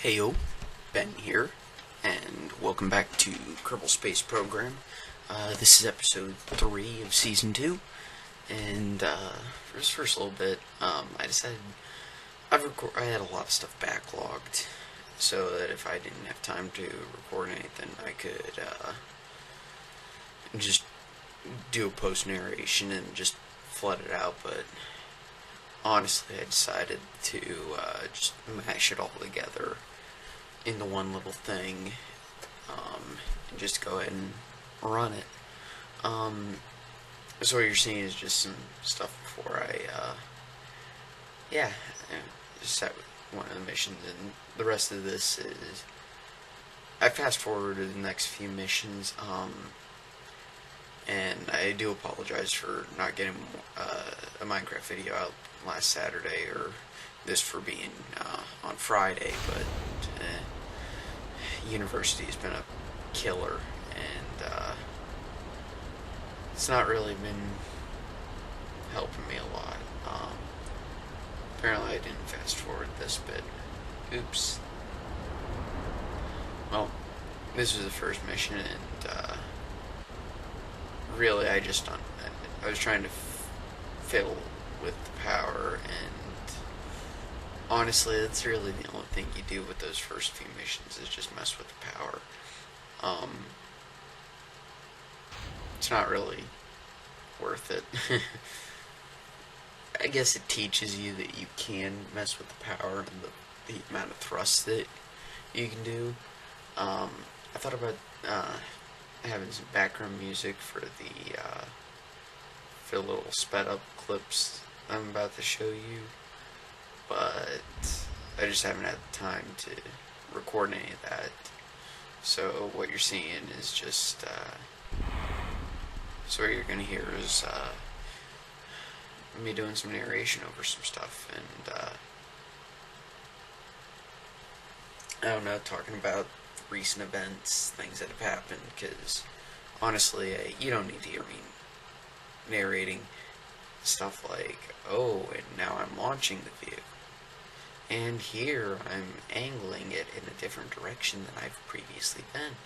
Heyo, Ben here, and welcome back to Kerbal Space Program. This is episode 3 of Season 2, and for this first little bit, I decided I had a lot of stuff backlogged, so that if I didn't have time to record anything, I could just do a post-narration and just flood it out, but honestly, I decided to just mash it all together into one little thing, and just go ahead and run it. So what you're seeing is just some stuff before I, just set one of the missions, and the rest of this is, I fast forwarded the next few missions, and I do apologize for not getting a Minecraft video out last Saturday, or this for being on Friday, but university has been a killer, and it's not really been helping me a lot. Apparently I didn't fast forward this bit. Oops. Well, this was the first mission, and really I was trying to fiddle with the power, and honestly that's really the only thing you do with those first few missions is just mess with the power. It's not really worth it. I guess it teaches you that you can mess with the power and the amount of thrust that you can do. I thought about having some background music for the little sped up clips I'm about to show you, but I just haven't had the time to record any of that. So what you're seeing is just so what you're gonna hear is me doing some narration over some stuff, and I don't know, talking about recent events, things that have happened, because honestly, you don't need to hear me narrating stuff like, oh, and now I'm launching the vehicle, and here I'm angling it in a different direction than I've previously been.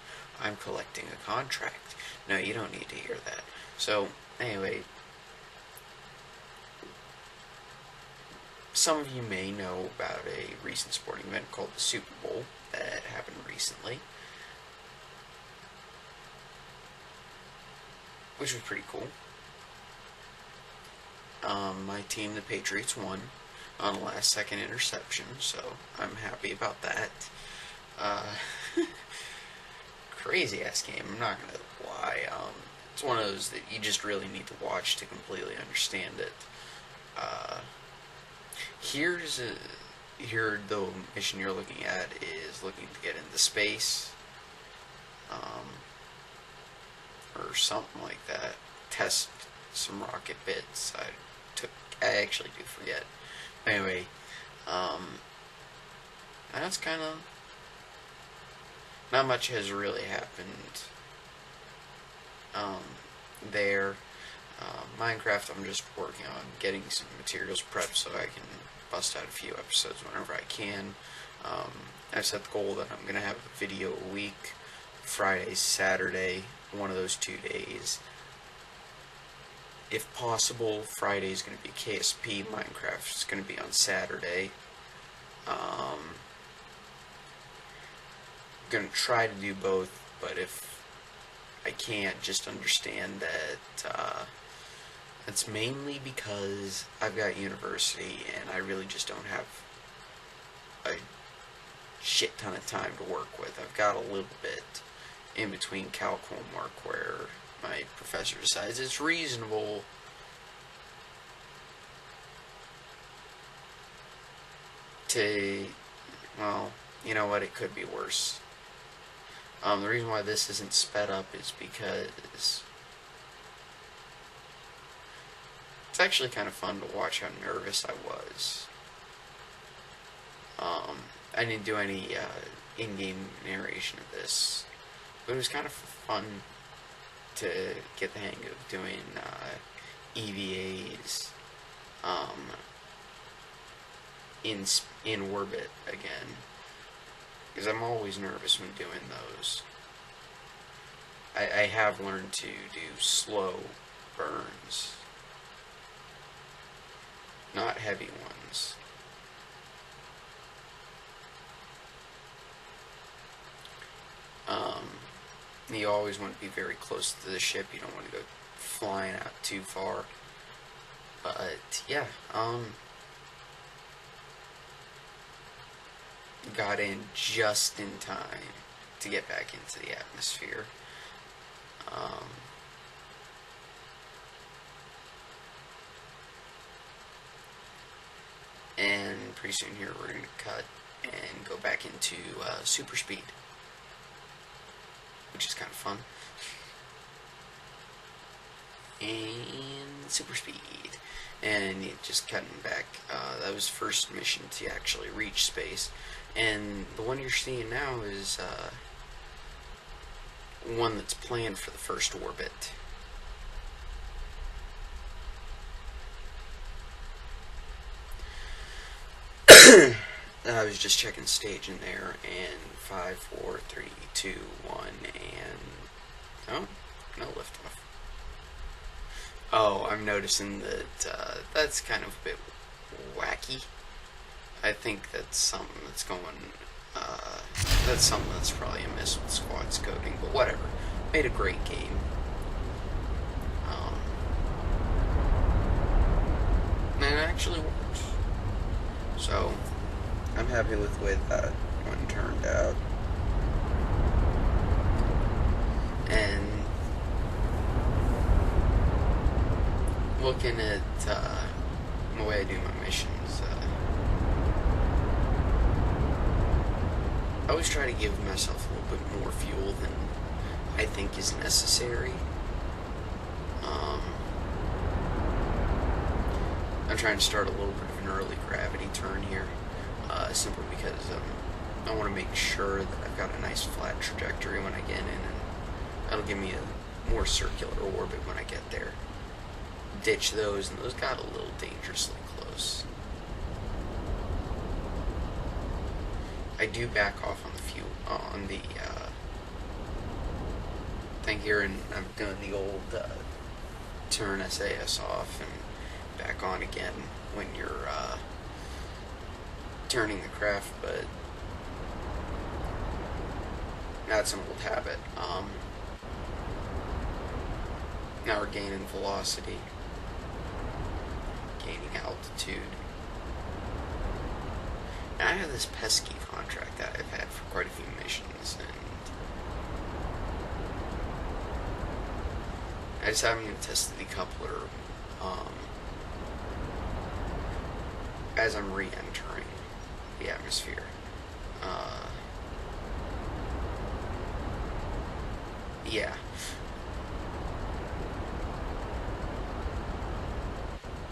I'm collecting a contract. No, you don't need to hear that. So, anyway, some of you may know about a recent sporting event called the Super Bowl that happened recently, which was pretty cool. My team, the Patriots, won on a last-second interception, so I'm happy about that. Crazy-ass game, I'm not gonna lie. It's one of those that you just really need to watch to completely understand it. Here the mission you're looking at is looking to get into space, or something like that. Test some rocket bits. I actually do forget. Anyway, that's kind of, not much has really happened there. Minecraft, I'm just working on getting some materials prepped so I can bust out a few episodes whenever I can. I've set the goal that I'm going to have a video a week, Friday, Saturday, one of those 2 days. If possible, Friday is going to be KSP, Minecraft is going to be on Saturday. Going to try to do both, but if I can't, just understand that it's mainly because I've got university and I really just don't have a shit ton of time to work with. I've got a little bit in between calc homework where my professor decides it's reasonable to, well, you know what, it could be worse. The reason why this isn't sped up is because it's actually kind of fun to watch how nervous I was. I didn't do any in-game narration of this, but it was kind of fun to get the hang of doing EVAs in orbit again. because I'm always nervous when doing those. I have learned to do slow burns, not heavy ones. You always want to be very close to the ship. You don't want to go flying out too far. But yeah, got in just in time to get back into the atmosphere. And pretty soon here we're going to cut and go back into super speed, which is kind of fun. And super speed. And just cutting back. That was the first mission to actually reach space. And the one you're seeing now is one that's planned for the first orbit. I was just checking staging there, and 5, 4, 3, 2, 1, and no liftoff. Oh, I'm noticing that that's kind of a bit wacky. I think that's something that's going. That's something that's probably a miss with squads coding, but whatever. Made a great game. And it actually works. So, I'm happy with the way that one turned out. And looking at the way I do my missions, I always try to give myself a little bit more fuel than I think is necessary. I'm trying to start a little bit of an early gravity turn here, simply because I want to make sure that I've got a nice flat trajectory when I get in, and that'll give me a more circular orbit when I get there. Ditch those, and those got a little dangerously close. I do back off on the fuel, on the thing here, and I'm doing the old turn SAS off and back on again when you're turning the craft, but that's an old habit. Now we're gaining velocity, gaining altitude. Now I have this pesky contract that I've had for quite a few missions, and I just haven't even tested the decoupler as I'm re-entering the atmosphere. Yeah.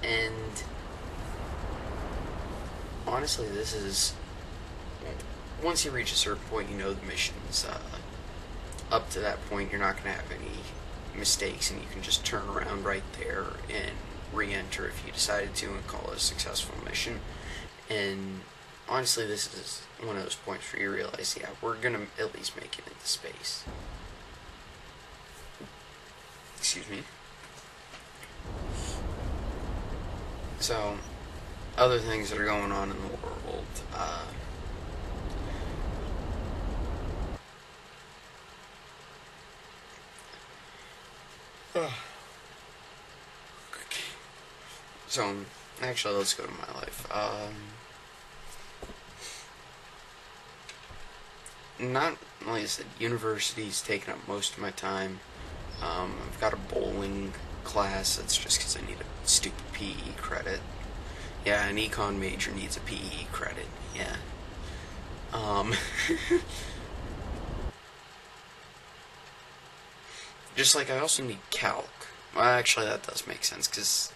And honestly, this is, once you reach a certain point, you know the mission's up to that point. You're not going to have any mistakes, and you can just turn around right there and re-enter if you decided to and call it a successful mission. And honestly, this is one of those points where you realize, yeah, we're going to at least make it into space. Excuse me. So, other things that are going on in the world. So, actually, let's go to my life. Not like I said, university's taking up most of my time. I've got a bowling class. That's just because I need a stupid PE credit. Yeah, an econ major needs a PE credit. Yeah. Just like I also need calc. Well, actually, that does make sense, because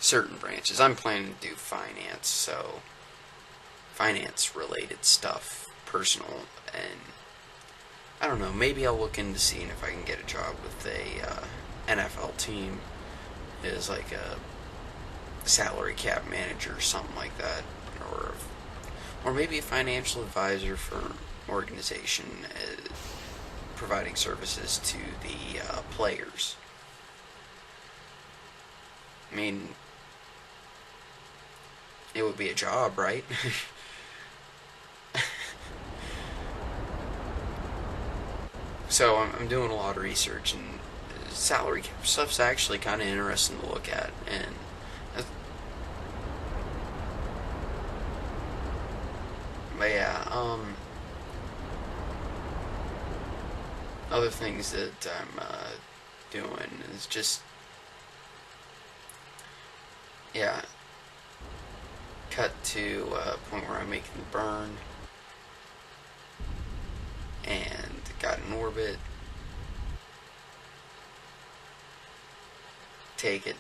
certain branches. I'm planning to do finance, so finance-related stuff, personal, and I don't know, maybe I'll look into seeing if I can get a job with a NFL team as like a salary cap manager or something like that, or or maybe a financial advisor for organization providing services to the players. I mean, it would be a job, right? So I'm doing a lot of research, and salary cap stuff's actually kind of interesting to look at. And but yeah, other things that I'm doing is just, yeah, cut to a point where I'm making the burn and got an orbit, take it,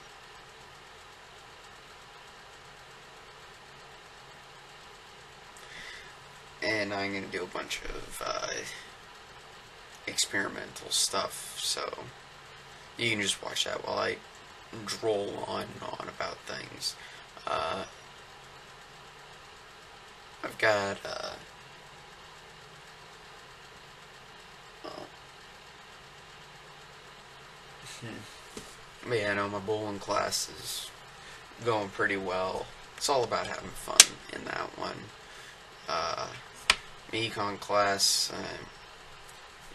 and I'm going to do a bunch of experimental stuff, so you can just watch that while I droll on and on about things. I've got but yeah, no, my bowling class is going pretty well. It's all about having fun in that one. My econ class,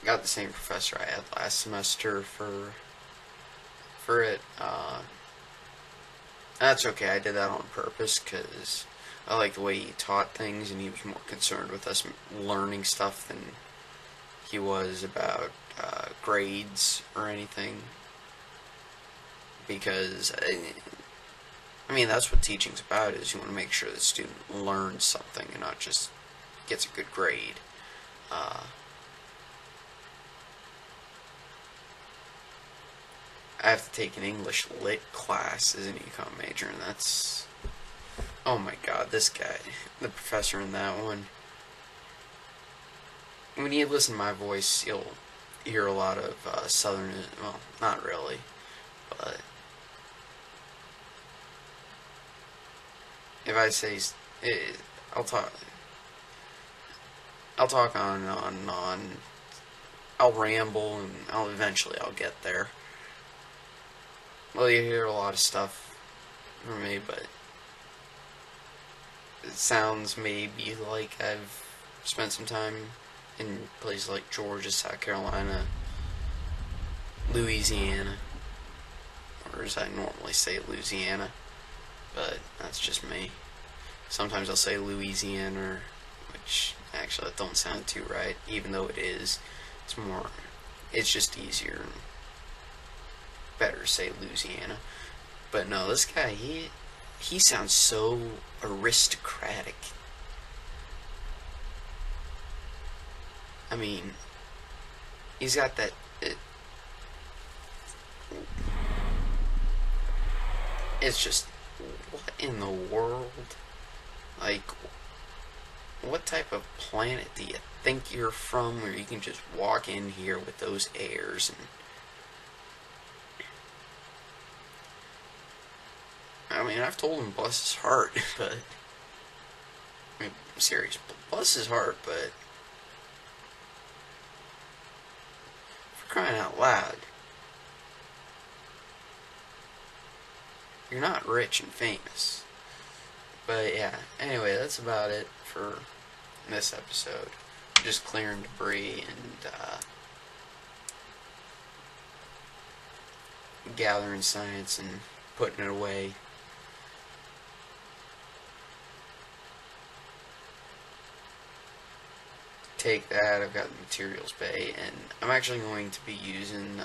got the same professor I had last semester for it. That's okay. I did that on purpose because I like the way he taught things, and he was more concerned with us learning stuff than he was about grades or anything. Because I mean, that's what teaching's about, is you want to make sure the student learns something and not just gets a good grade. I have to take an English lit class as an econ major, and that's, oh my god, this guy, the professor in that one. When you listen to my voice, you'll hear a lot of southern, well, not really, but if I say, I'll talk on and on and on. I'll ramble, and eventually I'll get there. Well, you hear a lot of stuff from me, but it sounds maybe like I've spent some time in places like Georgia, South Carolina, Louisiana, or as I normally say, Louisiana, but that's just me. Sometimes I'll say Louisiana, which actually that don't sound too right, even though it is. It's just easier and better to say Louisiana. But no, this guy, he sounds so aristocratic. I mean, he's got that. It's just, what in the world? Like, what type of planet do you think you're from, where you can just walk in here with those airs? And I mean, I've told him bless his heart, but I mean, I'm serious, bless his heart, but for crying out loud, you're not rich and famous. But yeah, anyway, that's about it for this episode. Just clearing debris and gathering science and putting it away. Take that, I've got the materials bay, and I'm actually going to be using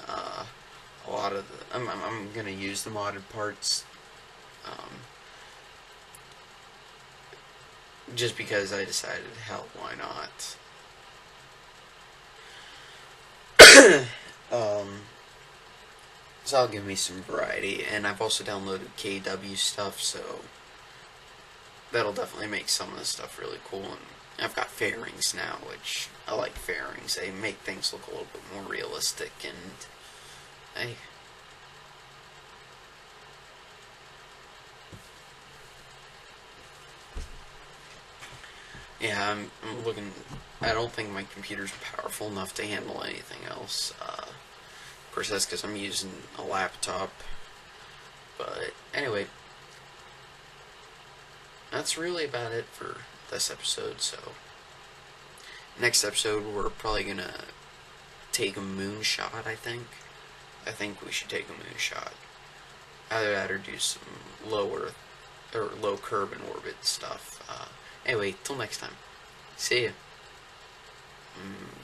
a lot of the, I'm going to use the modded parts, just because I decided, hell, why not? So that'll give me some variety, and I've also downloaded KW stuff, so that'll definitely make some of the stuff really cool. And I've got fairings now, which I like fairings. They make things look a little bit more realistic, and hey, Yeah, I'm looking. I don't think my computer's powerful enough to handle anything else. Of course, that's because I'm using a laptop. But anyway, that's really about it for this episode. So, next episode, we're probably gonna take a moonshot. I think we should take a moonshot. Either that or do some low Earth or low curb and orbit stuff. Anyway, till next time. See ya.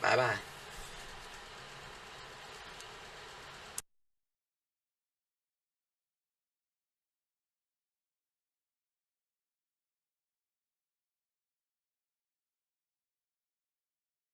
Bye bye.